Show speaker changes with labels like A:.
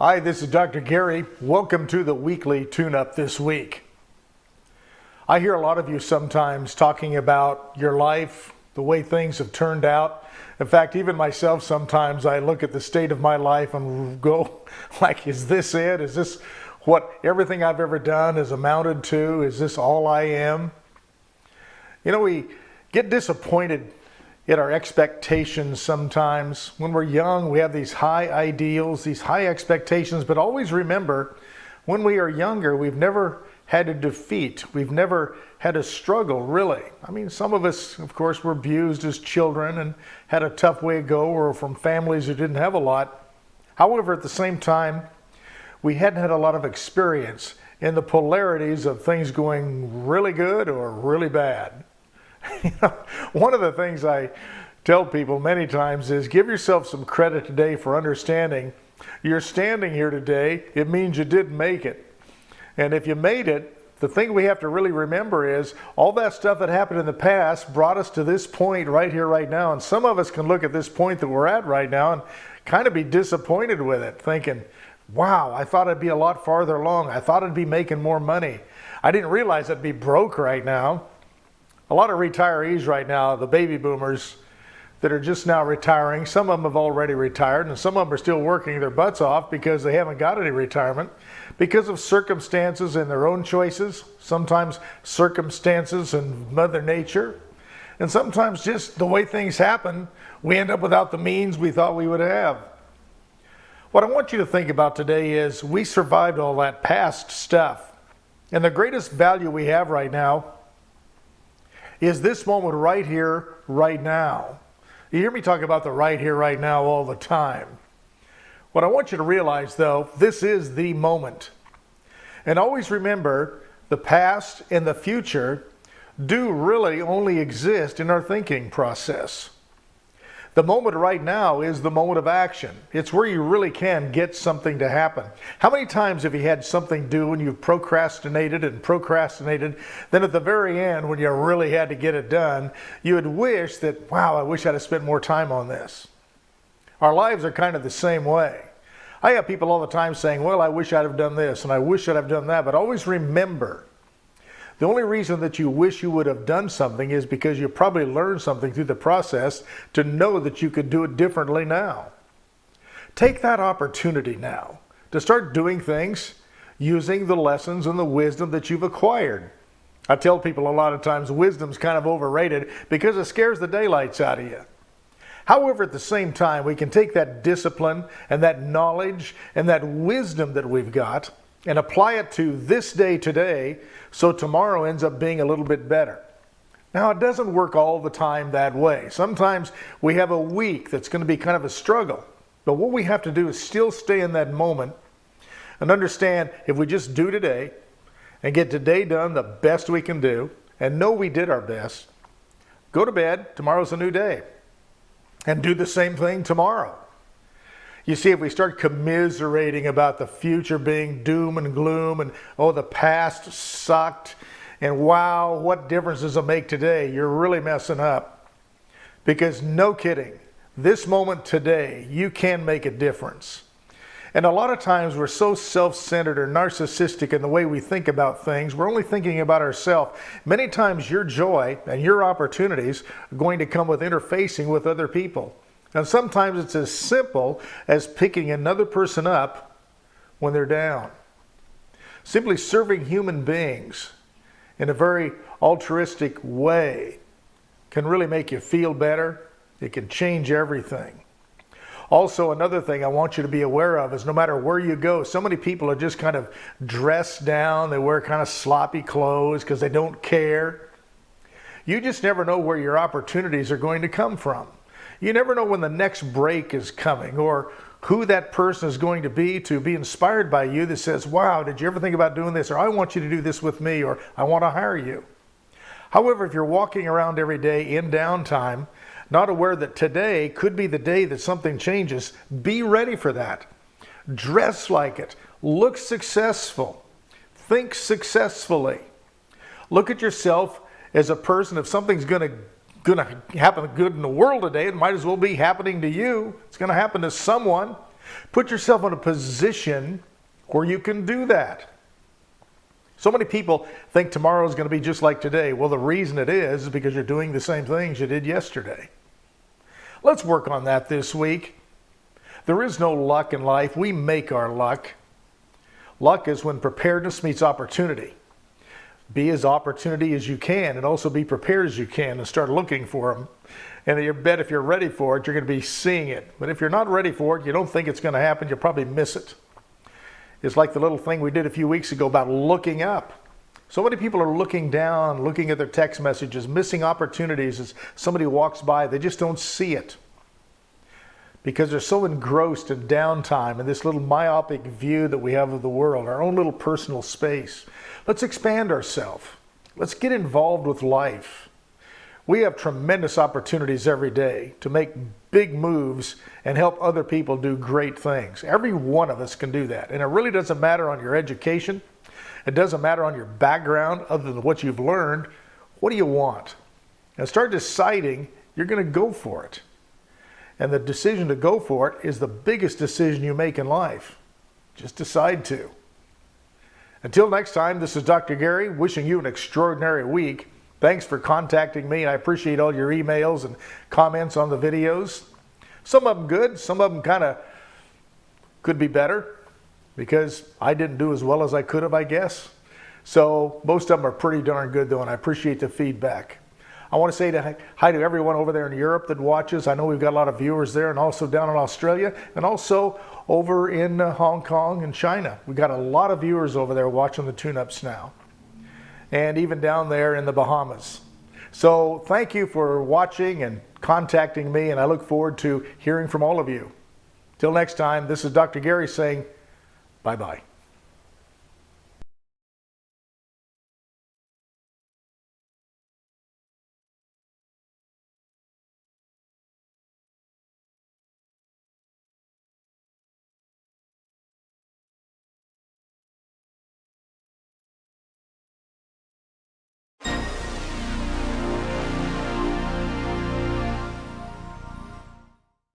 A: Hi, this is Dr. Gary. Welcome to the weekly tune-up this week. I hear a lot of you sometimes talking about your life, the way things have turned out. In fact, even myself, sometimes I look at the state of my life and go like, is this it? Is this what everything I've ever done has amounted to? Is this all I am? You know, we get disappointed in our expectations sometimes. When we're young, we have these high ideals, these high expectations, but always remember, when we are younger, we've never had a defeat. We've never had a struggle, really. I mean, some of us, of course, were abused as children and had a tough way to go, or from families who didn't have a lot. However, at the same time, we hadn't had a lot of experience in the polarities of things going really good or really bad. You know, one of the things I tell people many times is give yourself some credit today for understanding you're standing here today. It means you did make it. And if you made it, the thing we have to really remember is all that stuff that happened in the past brought us to this point right here, right now. And some of us can look at this point that we're at right now and kind of be disappointed with it, thinking, wow, I thought I'd be a lot farther along. I thought I'd be making more money. I didn't realize I'd be broke right now. A lot of retirees right now, the baby boomers that are just now retiring, some of them have already retired and some of them are still working their butts off because they haven't got any retirement because of circumstances and their own choices, sometimes circumstances and Mother Nature, and sometimes just the way things happen, we end up without the means we thought we would have. What I want you to think about today is we survived all that past stuff, and the greatest value we have right now is this moment right here, right now. You hear me talk about the right here, right now all the time. What I want you to realize, though, this is the moment. And always remember, the past and the future do really only exist in our thinking process. The moment right now is the moment of action. It's where you really can get something to happen. How many times have you had something due and you've procrastinated and procrastinated, then at the very end when you really had to get it done, you would wish that, wow, I wish I'd have spent more time on this. Our lives are kind of the same way. I have people all the time saying, well, I wish I'd have done this and I wish I'd have done that, but always remember, the only reason that you wish you would have done something is because you probably learned something through the process to know that you could do it differently now. Take that opportunity now to start doing things using the lessons and the wisdom that you've acquired. I tell people a lot of times wisdom's kind of overrated because it scares the daylights out of you. However, at the same time, we can take that discipline and that knowledge and that wisdom that we've got and apply it to this day today, so tomorrow ends up being a little bit better. Now, it doesn't work all the time that way. Sometimes we have a week that's going to be kind of a struggle. But what we have to do is still stay in that moment and understand if we just do today and get today done the best we can do and know we did our best, go to bed, tomorrow's a new day, and do the same thing tomorrow. You see, if we start commiserating about the future being doom and gloom and, oh, the past sucked and wow, what difference does it make today? You're really messing up. Because no kidding, this moment today, you can make a difference. And a lot of times we're so self-centered or narcissistic in the way we think about things. We're only thinking about ourselves. Many times your joy and your opportunities are going to come with interfacing with other people. And sometimes it's as simple as picking another person up when they're down. Simply serving human beings in a very altruistic way can really make you feel better. It can change everything. Also, another thing I want you to be aware of is no matter where you go, so many people are just kind of dressed down. They wear kind of sloppy clothes because they don't care. You just never know where your opportunities are going to come from. You never know when the next break is coming or who that person is going to be inspired by you that says, wow, did you ever think about doing this? Or I want you to do this with me, or I want to hire you. However, if you're walking around every day in downtime, not aware that today could be the day that something changes, be ready for that. Dress like it. Look successful. Think successfully. Look at yourself as a person. If something's going to happen good in the world today, it might as well be happening to you. It's going to happen to someone. Put yourself in a position where you can do that. So many people think tomorrow is going to be just like today. Well, the reason it is because you're doing the same things you did yesterday. Let's work on that this week. There is no luck in life. We make our luck. Luck is when preparedness meets opportunity. Be as opportunity as you can and also be prepared as you can and start looking for them. And you bet if you're ready for it, you're going to be seeing it. But if you're not ready for it, you don't think it's going to happen, you'll probably miss it. It's like the little thing we did a few weeks ago about looking up. So many people are looking down, looking at their text messages, missing opportunities as somebody walks by. They just don't see it because they're so engrossed in downtime and this little myopic view that we have of the world, our own little personal space. Let's expand ourselves. Let's get involved with life. We have tremendous opportunities every day to make big moves and help other people do great things. Every one of us can do that. And it really doesn't matter on your education. It doesn't matter on your background other than what you've learned. What do you want? And start deciding you're going to go for it. And the decision to go for it is the biggest decision you make in life. Just decide to. Until next time, this is Dr. Gary wishing you an extraordinary week. Thanks for contacting me. I appreciate all your emails and comments on the videos. Some of them good, some of them kind of could be better because I didn't do as well as I could have, I guess. So most of them are pretty darn good though, and I appreciate the feedback. I want to say hi to everyone over there in Europe that watches. I know we've got a lot of viewers there and also down in Australia and also over in Hong Kong and China. We've got a lot of viewers over there watching the tune-ups now. And even down there in the Bahamas. So thank you for watching and contacting me, and I look forward to hearing from all of you. Till next time, this is Dr. Gary saying bye-bye.